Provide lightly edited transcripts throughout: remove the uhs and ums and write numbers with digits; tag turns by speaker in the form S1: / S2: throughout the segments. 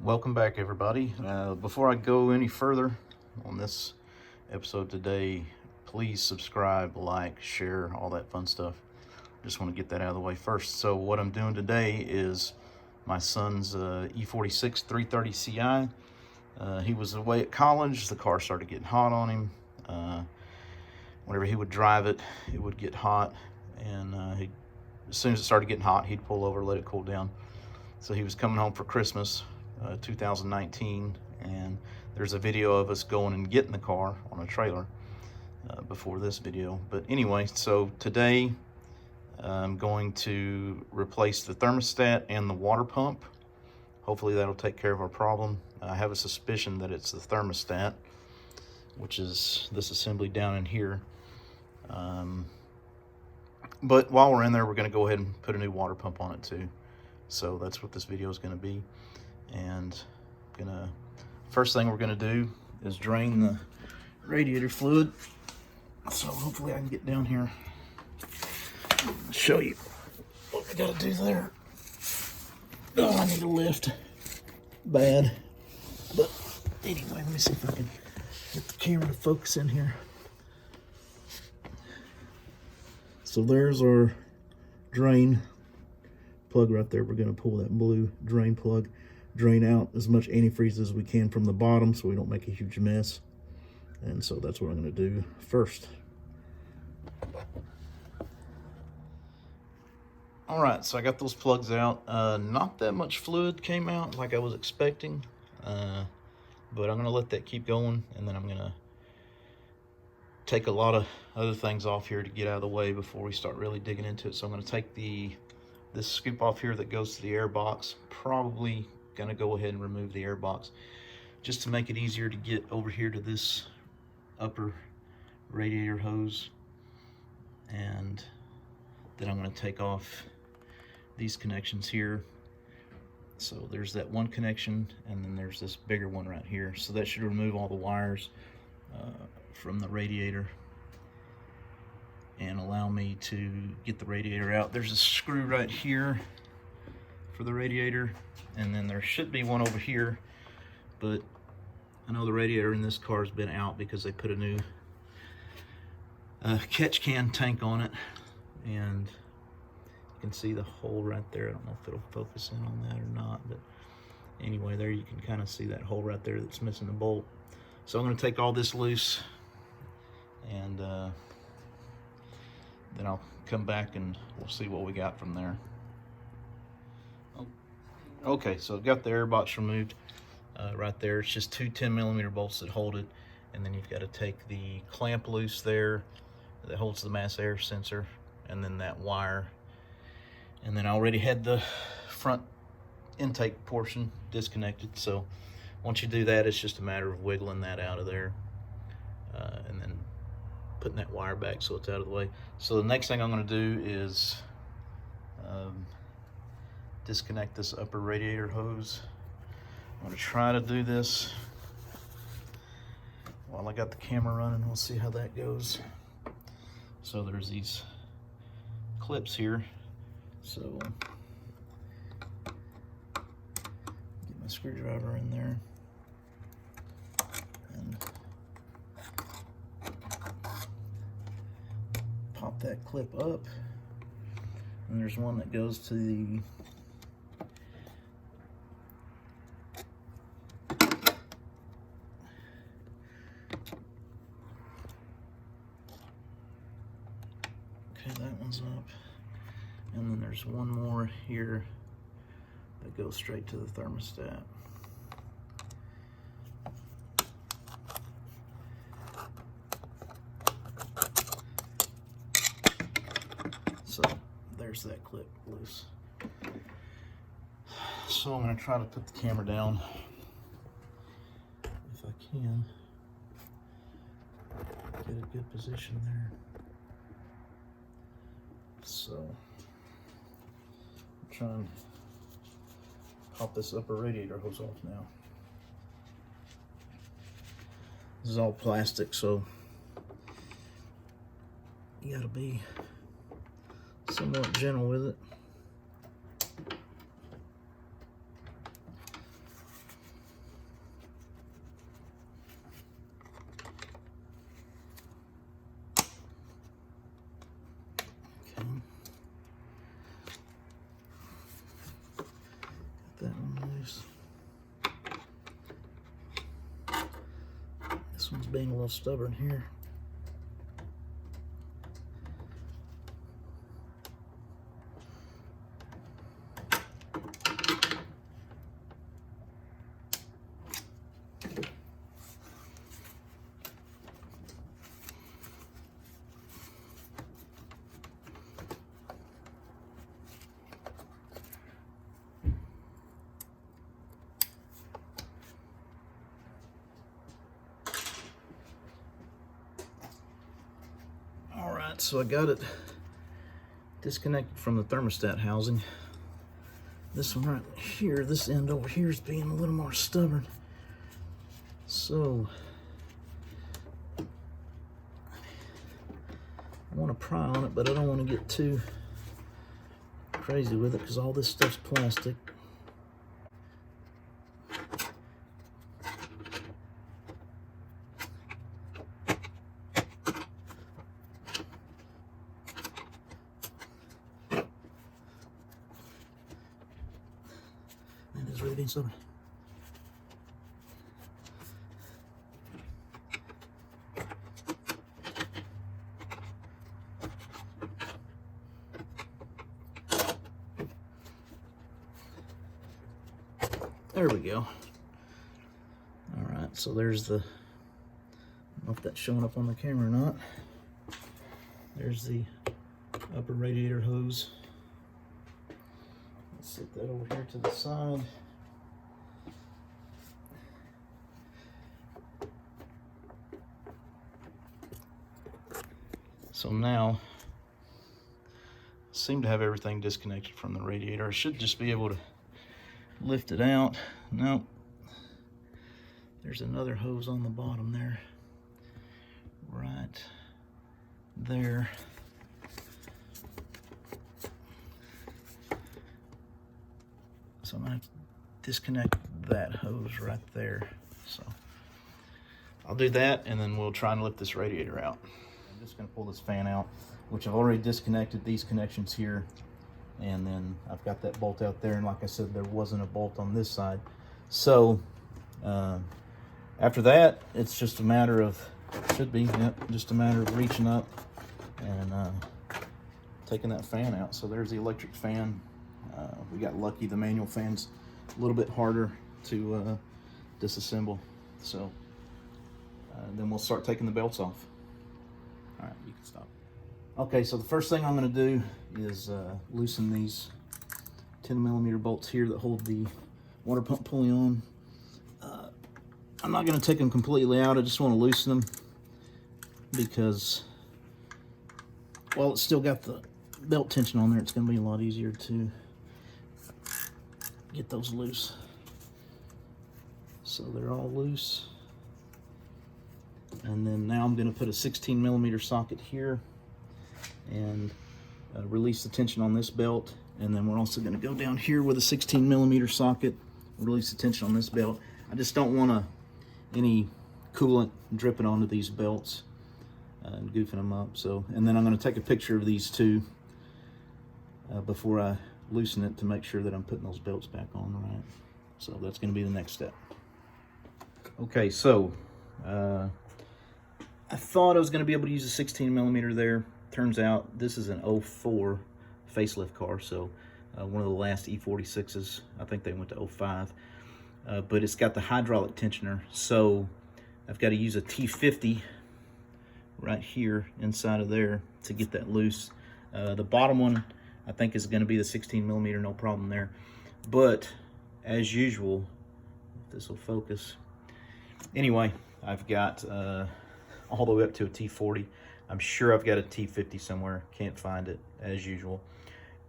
S1: Welcome back, everybody. Before I go any further on this episode today, please subscribe, like, share, all that fun stuff. Just want to get that out of the way first. So what I'm doing today is my son's E46 330 Ci. He was away at college. The car started getting hot on him. Whenever he would drive it, it would get hot, and as soon as it started getting hot, he'd pull over, let it cool down. So he was coming home for Christmas, 2019, and there's a video of us going and getting the car on a trailer before this video. But anyway, so today I'm going to replace the thermostat and the water pump. Hopefully that'll take care of our problem. I have a suspicion that it's the thermostat, which is this assembly down in here. But while we're in there, we're going to go ahead and put a new water pump on it too. So that's what this video is going to be. And first thing we're gonna do is drain the radiator fluid. So hopefully I can get down here and show you what we gotta do there. Oh, I need a lift bad. But anyway, let me see if I can get the camera to focus in here. So there's our drain plug right there. We're gonna pull that blue drain plug, drain out as much antifreeze as we can from the bottom so we don't make a huge mess. And so that's what I'm going to do first. All right, so I got those plugs out. Not that much fluid came out like I was expecting, but I'm going to let that keep going, and then I'm going to take a lot of other things off here to get out of the way before we start really digging into it. So I'm going to take this scoop off here that goes to the air box. Probably gonna go ahead and remove the air box just to make it easier to get over here to this upper radiator hose. And then I'm going to take off these connections here. So there's that one connection, and then there's this bigger one right here. So that should remove all the wires from the radiator and allow me to get the radiator out. There's a screw right here for the radiator, and then there should be one over here, but I know the radiator in this car has been out because they put a new catch can tank on it, and you can see the hole right there. I don't know if it'll focus in on that or not, but anyway, there you can kind of see that hole right there that's missing the bolt. So I'm going to take all this loose, and then I'll come back and we'll see what we got from there. Okay, so I've got the air box removed right there. It's just two 10mm bolts that hold it, and then you've got to take the clamp loose there that holds the mass air sensor, and then that wire. And then I already had the front intake portion disconnected, so once you do that, it's just a matter of wiggling that out of there and then putting that wire back so it's out of the way. So the next thing I'm going to do is disconnect this upper radiator hose. I'm going to try to do this while I got the camera running. We'll see how that goes. So there's these clips here. So get my screwdriver in there and pop that clip up. And there's one that goes to the that one's up, and then there's one more here that goes straight to the thermostat. So there's that clip loose. So I'm going to try to put the camera down if I can get a good position there. So I'm trying to pop this upper radiator hose off now. This is all plastic, so you gotta be somewhat gentle with it. that one loose. This one's being a little stubborn here. Alright, so I got it disconnected from the thermostat housing. This one right here, this end over here is being a little more stubborn. So I want to pry on it, but I don't want to get too crazy with it because all this stuff's plastic. And it's really being stubborn. There we go. All right, so there's the, I don't know if that's showing up on the camera or not. There's the upper radiator hose. Let's set that over here to the side. So now, I seem to have everything disconnected from the radiator. I should just be able to lift it out. Nope. There's another hose on the bottom there. Right there. So I'm gonna have to disconnect that hose right there. So I'll do that and then we'll try and lift this radiator out. I'm just gonna pull this fan out, which I've already disconnected these connections here. And then I've got that bolt out there, and like I said, there wasn't a bolt on this side. So after that, it's just a matter of, should be, yep, just a matter of reaching up and taking that fan out. So there's the electric fan. We got lucky, the manual fan's a little bit harder to disassemble. So then we'll start taking the belts off. All right, you can stop. Okay, so the first thing I'm going to do is loosen these 10mm bolts here that hold the water pump pulley on. I'm not going to take them completely out. I just want to loosen them because, well, it's still got the belt tension on there. It's going to be a lot easier to get those loose. So they're all loose. And then now I'm going to put a 16mm socket here and release the tension on this belt. And then we're also going to go down here with a 16mm socket, release the tension on this belt. I just don't want any coolant dripping onto these belts and goofing them up. So, and then I'm going to take a picture of these two before I loosen it to make sure that I'm putting those belts back on right. So that's going to be the next step. Okay, so I thought I was going to be able to use a 16mm there. Turns out this is an 04 facelift car, so one of the last E46s. I think they went to 05. But it's got the hydraulic tensioner, so I've got to use a T50 right here inside of there to get that loose. The bottom one I think is going to be the 16mm, no problem there. But as usual, if this will focus. Anyway, I've got all the way up to a T40. I'm sure I've got a T50 somewhere. Can't find it as usual.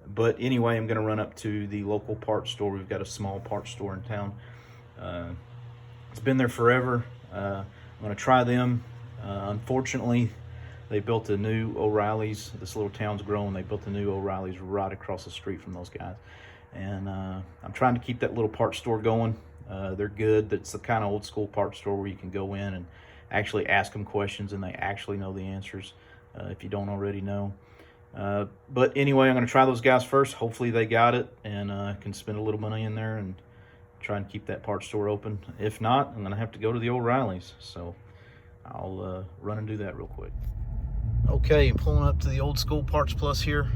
S1: But anyway, I'm going to run up to the local parts store. We've got a small parts store in town. It's been there forever. I'm going to try them. Unfortunately, they built a new O'Reilly's. This little town's growing. They built a new O'Reilly's right across the street from those guys. And I'm trying to keep that little parts store going. They're good. It's the kind of old school parts store where you can go in and actually ask them questions and they actually know the answers if you don't already know. But anyway, I'm going to try those guys first. Hopefully they got it and can spend a little money in there and try and keep that parts store open. If not, I'm going to have to go to the O'Reilly's. So I'll run and do that real quick. Okay, pulling up to the Old School Parts Plus here.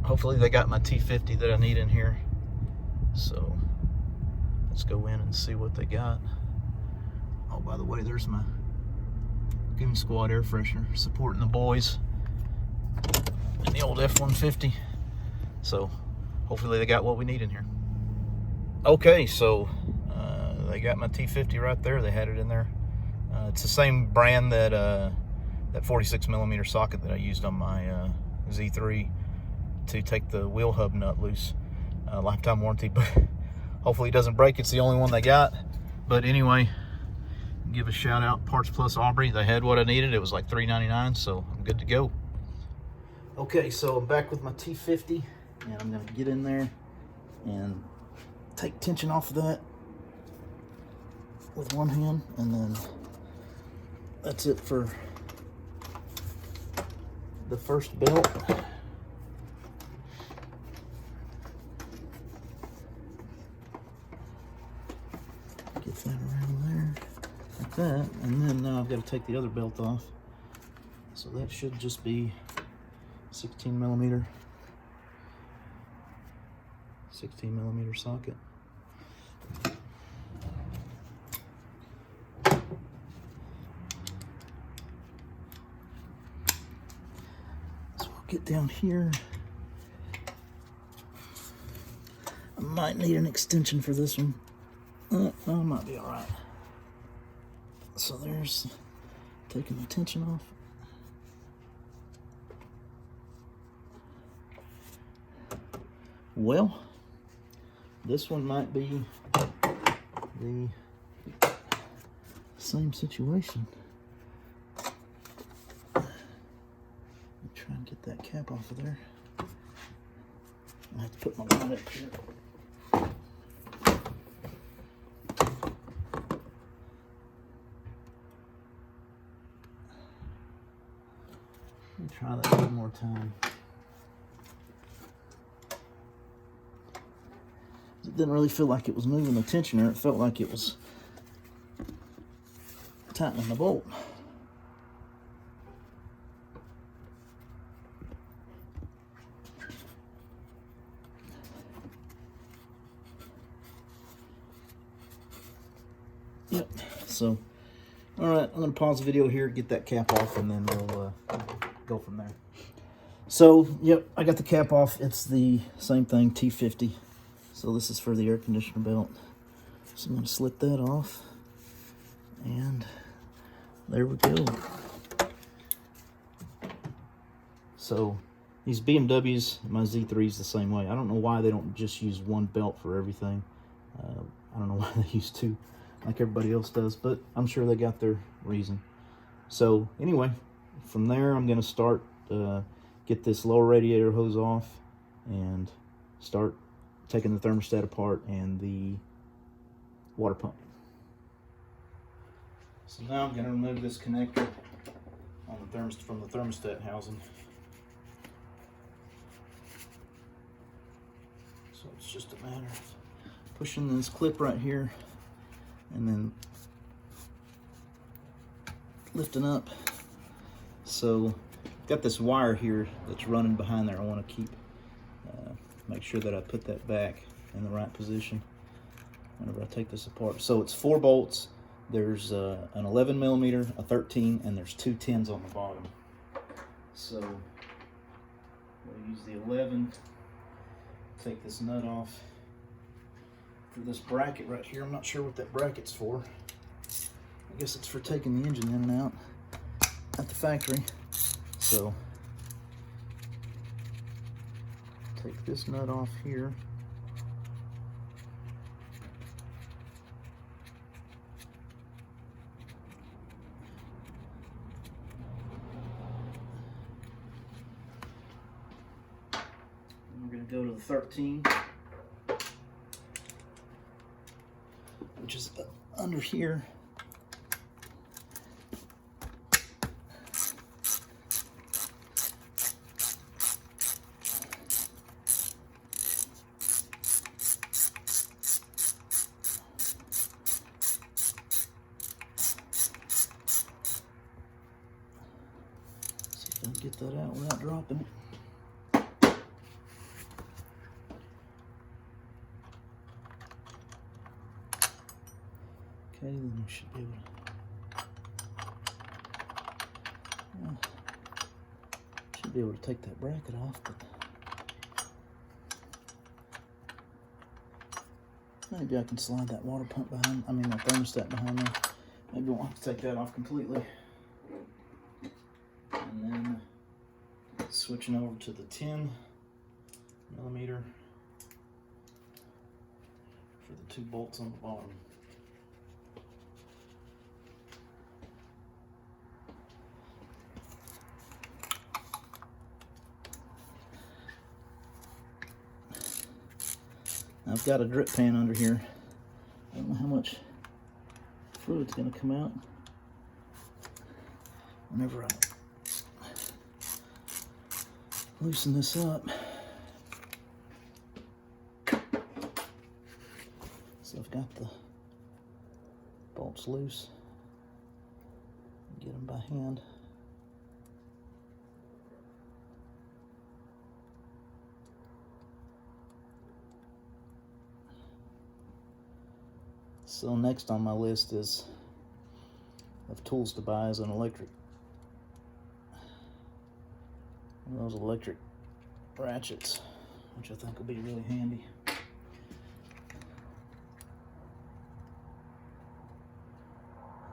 S1: Hopefully they got my T50 that I need in here. So let's go in and see what they got. Oh, by the way, there's my Goon Squad air freshener supporting the boys in the old F-150. So hopefully they got what we need in here. Okay, so they got my T50 right there. They had it in there. It's the same brand that that 46 millimeter socket that I used on my Z3 to take the wheel hub nut loose. Lifetime warranty, but hopefully it doesn't break. It's the only one they got. But anyway, give a shout out Parts Plus Aubrey. They had what I needed. It was like $3.99, so I'm good to go. Okay, so I'm back with my T50, and I'm gonna get in there and take tension off of that with one hand, and then that's it for the first belt. Get that around there like that, and then now I've got to take the other belt off. So that should just be 16 millimeter socket. So I'll get down here. I might need an extension for this one. No, it might be all right. So there's taking the tension off. Well, this one might be the same situation. Let me try and get that cap off of there. I have to put my light up here. Let me try that one more time. It didn't really feel like it was moving the tensioner. It felt like it was tightening the bolt. Yep, so, all right, I'm gonna pause the video here, get that cap off, and then we'll go from there. So, yep, I got the cap off. It's the same thing, T50. So this is for the air conditioner belt. So I'm gonna slip that off, and there we go. So these BMWs, my Z3 is the same way. I don't know why they don't just use one belt for everything. I don't know why they use two like everybody else does, but I'm sure they got their reason. So anyway, from there I'm gonna start, get this lower radiator hose off and start taking the thermostat apart and the water pump. So now I'm going to remove this connector on the from the thermostat housing. So it's just a matter of pushing this clip right here and then lifting up. So got this wire here that's running behind there. I want to keep make sure that I put that back in the right position whenever I take this apart. So it's 4 bolts. There's an 11 millimeter, a 13, and there's 2 10s on the bottom. So we'll use the 11. Take this nut off for this bracket right here. I'm not sure what that bracket's for. I guess it's for taking the engine in and out at the factory. So take this nut off here. And we're going to go to the 13, which is under here. get that out without dropping it. Okay, then we should be able to take that bracket off, but maybe I can slide that water pump behind, that thermostat behind there. Maybe we'll have to take that off completely. And then switching over to the 10 millimeter for the 2 bolts on the bottom. I've got a drip pan under here. I don't know how much fluid's going to come out whenever I loosen this up. So I've got the bolts loose. Get them by hand. So next on my list is of tools to buy is an electric. One of those electric ratchets, which I think will be really handy.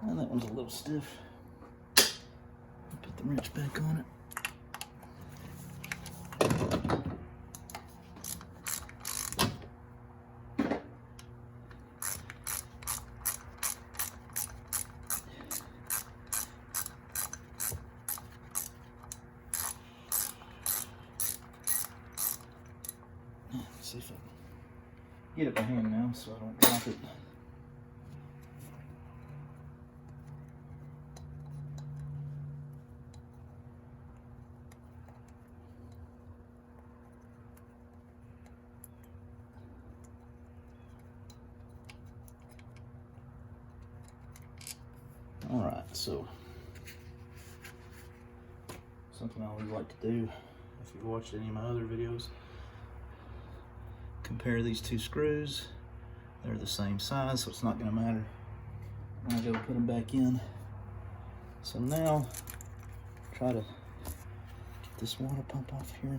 S1: And that one's a little stiff. Put the wrench back on it. See if I can get it by hand now so I don't drop it. All right, so something I always like to do, if you've watched any of my other videos, compare these 2 screws. They're the same size, so it's not going to matter when I go put them back in. So now, try to get this water pump off here.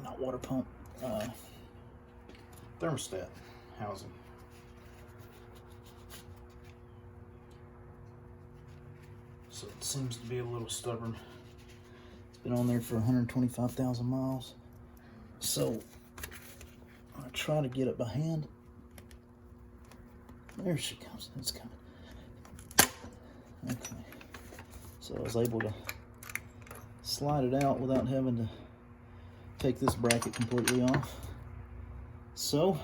S1: Not water pump, thermostat housing. So it seems to be a little stubborn. It's been on there for 125,000 miles. So I'll try to get it by hand. There she comes. It's coming. Okay. So I was able to slide it out without having to take this bracket completely off. So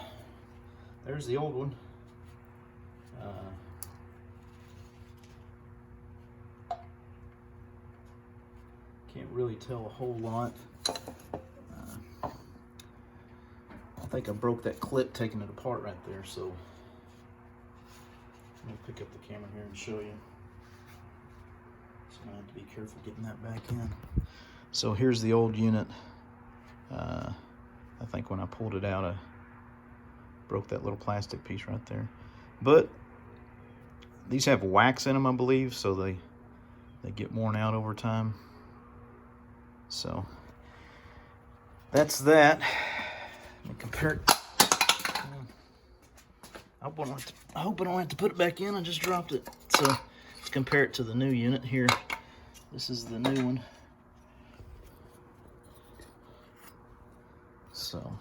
S1: there's the old one. Can't really tell a whole lot. I think I broke that clip taking it apart right there, so I'm gonna pick up the camera here and show you. So I have to be careful getting that back in. So here's the old unit. I think when I pulled it out, I broke that little plastic piece right there. But these have wax in them, I believe, so they get worn out over time. So that's that. Let me compare it. I hope I don't have to put it back in. I just dropped it. So let's compare it to the new unit here. This is the new one. So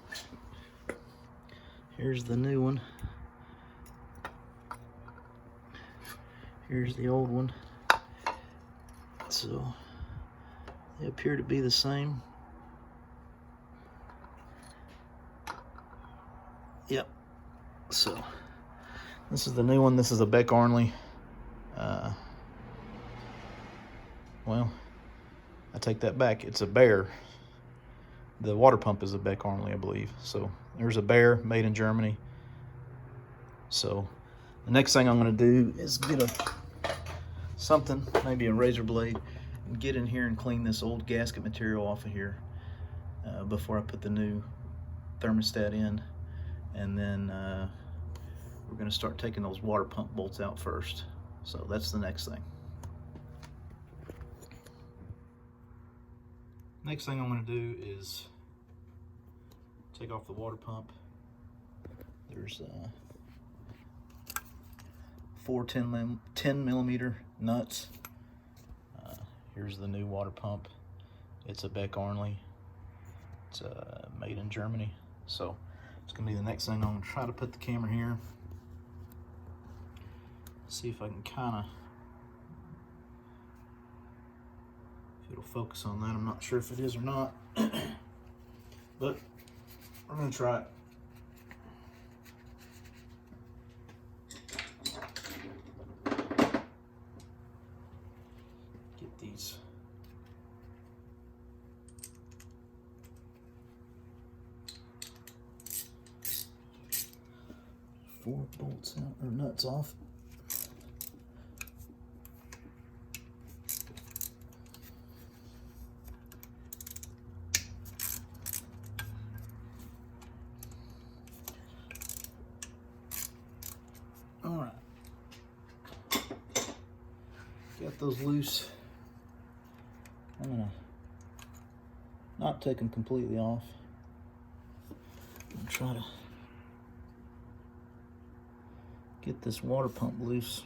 S1: here's the new one. Here's the old one. So they appear to be the same. Yep. So this is the new one. This is a Beck Arnley. Well, I take that back. It's a Bear. The water pump is a Beck Arnley, I believe. So there's a Bear made in Germany. So the next thing I'm going to do is get a something, maybe a razor blade, and get in here and clean this old gasket material off of here before I put the new thermostat in. And then we're going to start taking those water pump bolts out first. So that's the next thing. Next thing I'm going to do is take off the water pump. There's 4 10 millimeter nuts. Here's the new water pump. It's a Beck Arnley. It's made in Germany. So it's gonna be the next thing. I'm gonna try to put the camera here. See if I can kinda, if it'll focus on that. I'm not sure if it is or not, but we're gonna try it. Get these 4 bolts out, or nuts off. All right, got those loose. I'm gonna not take them completely off. And try to get this water pump loose.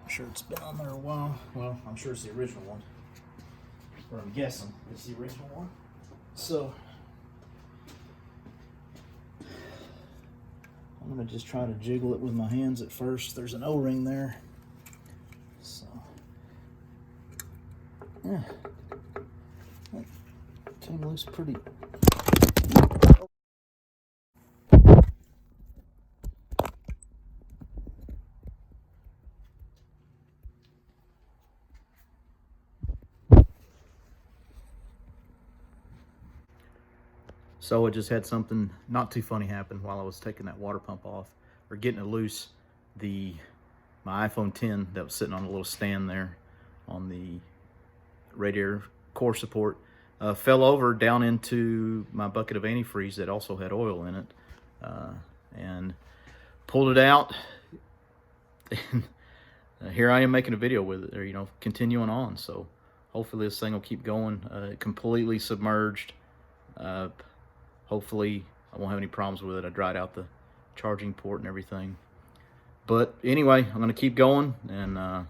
S1: I'm sure it's been on there a while. Well, I'm sure it's the original one. Or I'm guessing it's the original one. So I'm gonna just try to jiggle it with my hands at first. There's an O-ring there. So yeah, that came loose pretty. So I just had something not too funny happen while I was taking that water pump off, or getting it loose. My iPhone 10 that was sitting on a little stand there on the radiator core support fell over down into my bucket of antifreeze that also had oil in it, and pulled it out. And here I am making a video with it, or continuing on. So hopefully this thing will keep going. Completely submerged. Hopefully I won't have any problems with it. I dried out the charging port and everything. But anyway, I'm going to keep going, and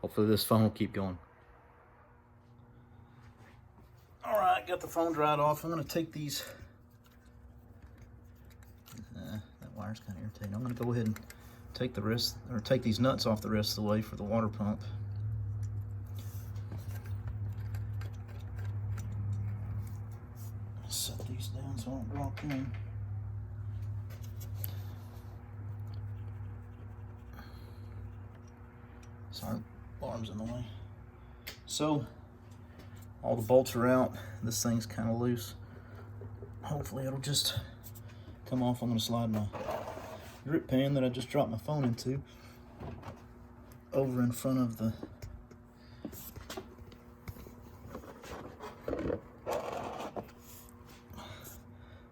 S1: hopefully this phone will keep going. All right, got the phone dried off. I'm going to take these. That wire's kind of irritating. I'm going to go ahead and take these nuts off the rest of the way for the water pump. Set these down so I don't drop in. Sorry, alarm's in the way. So all the bolts are out. This thing's kind of loose. Hopefully it'll just come off. I'm going to slide my drip pan that I just dropped my phone into over in front of the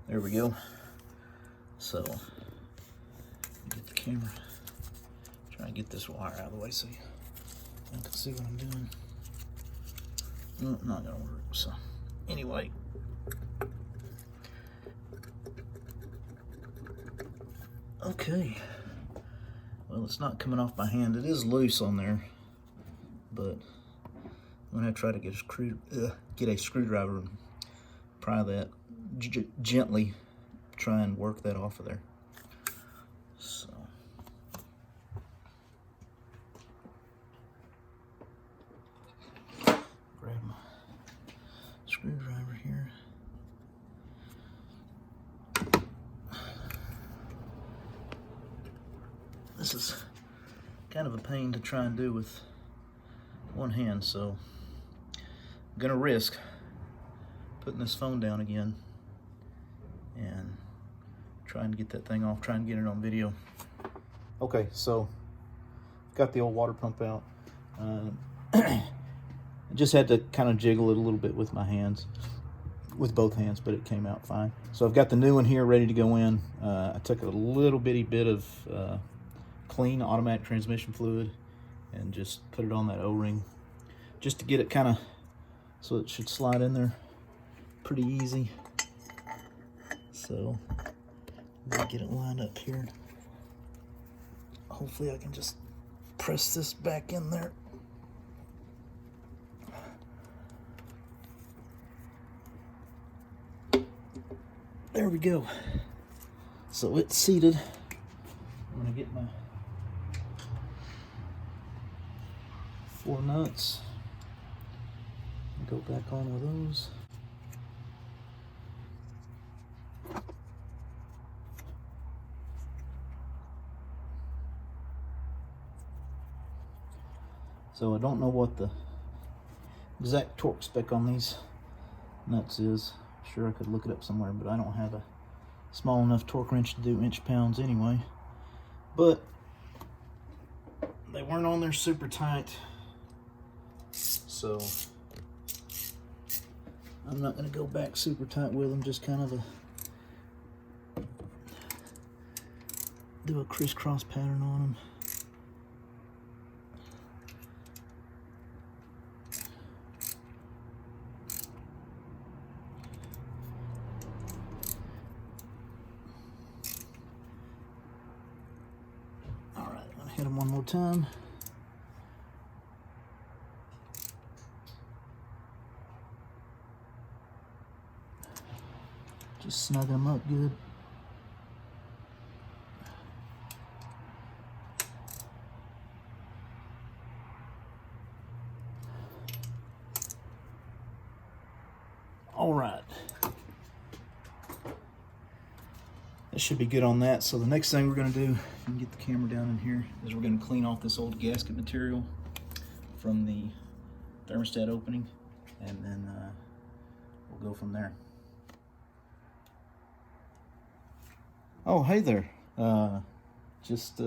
S1: there we go. So get the camera, try and get this wire out of the way so you can see what I'm doing. Not gonna work. So anyway, okay, well, it's not coming off my hand. It is loose on there, but I'm gonna try to get a screwdriver and pry that, gently try and work that off of there. So grab my screwdriver here. This is kind of a pain to try and do with one hand, so I'm gonna risk putting this phone down again and try and get that thing off, try and get it on video. Okay, so got the old water pump out. I just had to kind of jiggle it a little bit with my hands, with both hands, but it came out fine. So I've got the new one here ready to go in. I took a little bitty bit of clean automatic transmission fluid and just put it on that O-ring just to get it kind of, so it should slide in there pretty easy. So let me get it lined up here. Hopefully I can just press this back in there. There we go. So it's seated. I'm gonna get my 4 nuts. Go back on with those. So I don't know what the exact torque spec on these nuts is. Sure, I could look it up somewhere, but I don't have a small enough torque wrench to do inch-pounds anyway. But they weren't on there super tight, so I'm not going to go back super tight with them. Just kind of do a crisscross pattern on them. Hit them one more time. Just snug them up good. All right. That should be good on that. So the next thing we're going to do, you can get the camera down in here, is we're going to clean off this old gasket material from the thermostat opening, and then we'll go from there. Oh, hey there. Just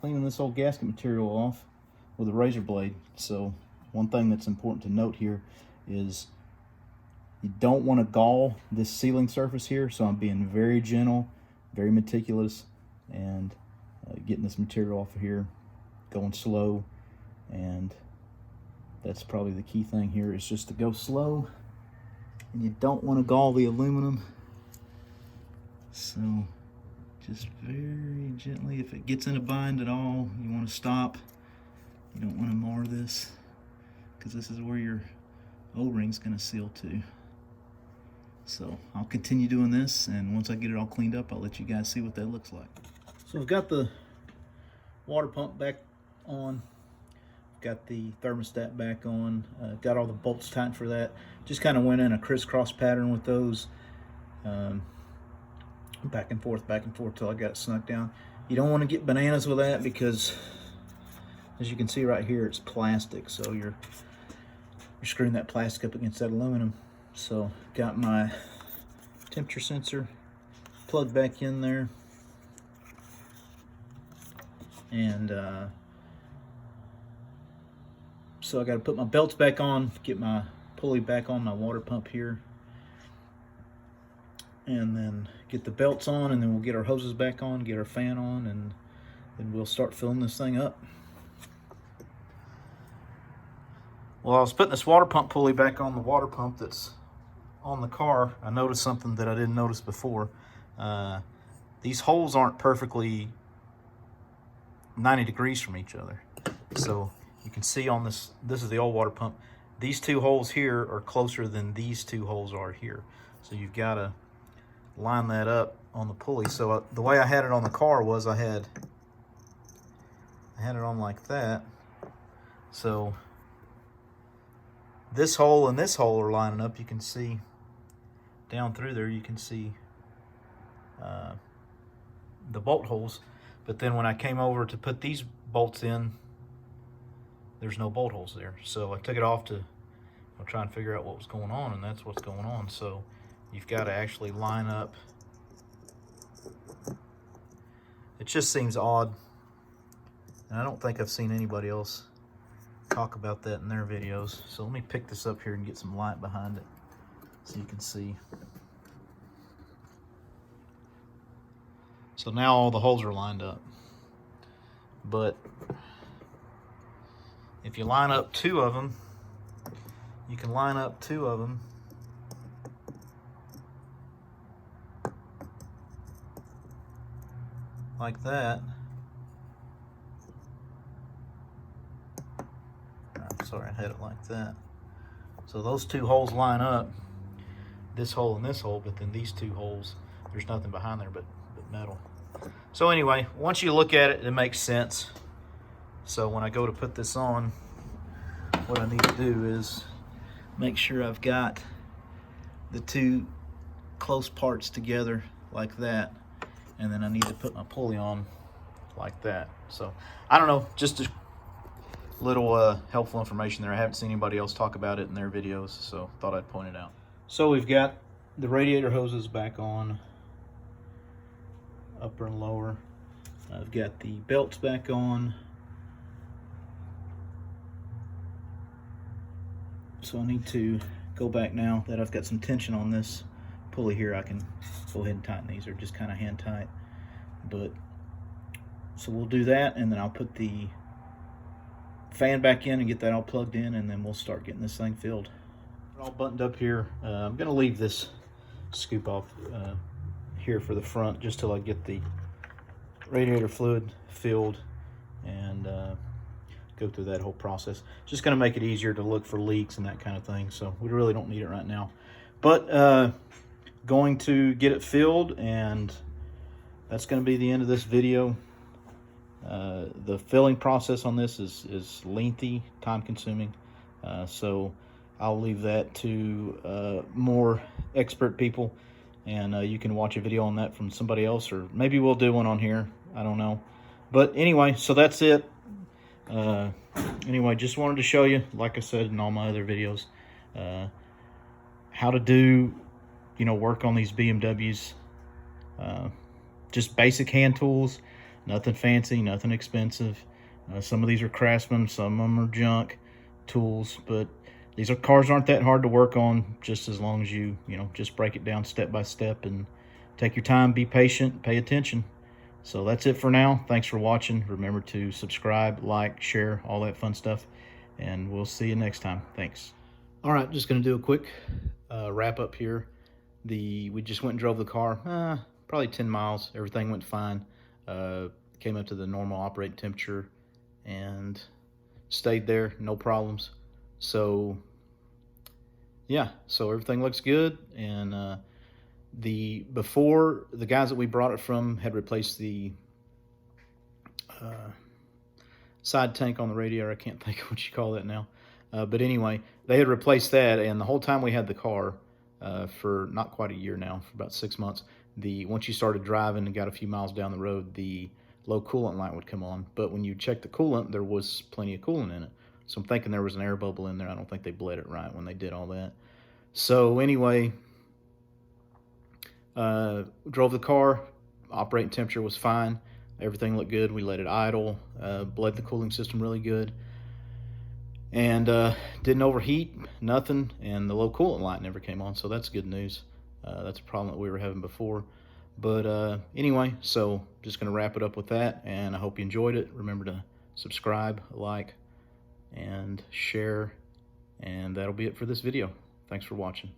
S1: cleaning this old gasket material off with a razor blade. So one thing that's important to note here is you don't want to gall this sealing surface here, so I'm being very gentle, very meticulous, and getting this material off of here, going slow. And that's probably the key thing here, is just to go slow, and you don't want to gall the aluminum. So just very gently. If it gets in a bind at all, you want to stop. You don't want to mar this, because this is where your O-ring's going to seal to. So I'll continue doing this, and once I get it all cleaned up, I'll let you guys see what that looks like. So I've got the water pump back on, got the thermostat back on, got all the bolts tightened for that. Just kind of went in a crisscross pattern with those, back and forth till I got it snuck down. You don't want to get bananas with that, because as you can see right here, it's plastic, so you're screwing that plastic up against that aluminum. So got my temperature sensor plugged back in there, and so I got to put my belts back on, get my pulley back on my water pump here, and then get the belts on, and then we'll get our hoses back on, get our fan on, and then we'll start filling this thing up. Well, I was putting this water pump pulley back on the water pump that's on the car. I noticed something that I didn't notice before. These holes aren't perfectly 90 degrees from each other. So you can see on this is the old water pump, these two holes here are closer than these two holes are here. So you've got to line that up on the pulley. So the way I had it on the car was I had it on like that. So this hole and this hole are lining up. You can see down through there, you can see the bolt holes. But then when I came over to put these bolts in, there's no bolt holes there. So I took it off to try and figure out what was going on, and that's what's going on. So you've got to actually line up. It just seems odd And I don't think I've seen anybody else talk about that in their videos. So let me pick this up here and get some light behind it so you can see. So now all the holes are lined up. But if you line up two of them, you can line up two of them like that. I'm sorry, I had it like that. So those two holes line up, this hole and this hole, but then these two holes, there's nothing behind there but metal. So anyway, once you look at it, it makes sense. So when I go to put this on, what I need to do is make sure I've got the two close parts together like that, and then I need to put my pulley on like that. So I don't know, just a little helpful information there. I haven't seen anybody else talk about it in their videos, so thought I'd point it out. So we've got the radiator hoses back on, upper and lower. I've got the belts back on. So I need to go back now that I've got some tension on this pulley here. I can go ahead and tighten these. They're just kind of hand tight. But so we'll do that, and then I'll put the fan back in and get that all plugged in, and then we'll start getting this thing filled. All buttoned up here. I'm going to leave this scoop off here for the front just till I get the radiator fluid filled and go through that whole process. Just going to make it easier to look for leaks and that kind of thing, so we really don't need it right now. But going to get it filled, and that's going to be the end of this video. The filling process on this is lengthy, time-consuming, so I'll leave that to more expert people, and you can watch a video on that from somebody else, or maybe we'll do one on here. I don't know. But anyway, so that's it. Anyway, just wanted to show you, like I said in all my other videos, how to do, work on these BMWs. Just basic hand tools, nothing fancy, nothing expensive. Some of these are Craftsman, some of them are junk tools, but cars aren't that hard to work on, just as long as you, just break it down step by step and take your time, be patient, pay attention. So that's it for now. Thanks for watching. Remember to subscribe, like, share, all that fun stuff, and we'll see you next time. Thanks. All right, just going to do a quick wrap up here. We just went and drove the car, probably 10 miles. Everything went fine. Came up to the normal operating temperature and stayed there, no problems. So yeah, so everything looks good. And before, the guys that we brought it from had replaced the side tank on the radiator. I can't think of what you call that now, but anyway, they had replaced that, and the whole time we had the car, for not quite a year now, for about 6 months, once you started driving and got a few miles down the road, the low coolant light would come on. But when you check the coolant, there was plenty of coolant in it. So I'm thinking there was an air bubble in there. I don't think they bled it right when they did all that. So anyway, drove the car, operating temperature was fine, everything looked good. We let it idle, bled the cooling system really good, and didn't overheat, nothing, and the low coolant light never came on, so that's good news. That's a problem that we were having before. But anyway, so just going to wrap it up with that, and I hope you enjoyed it. Remember to subscribe, like, and share, and that'll be it for this video. Thanks for watching.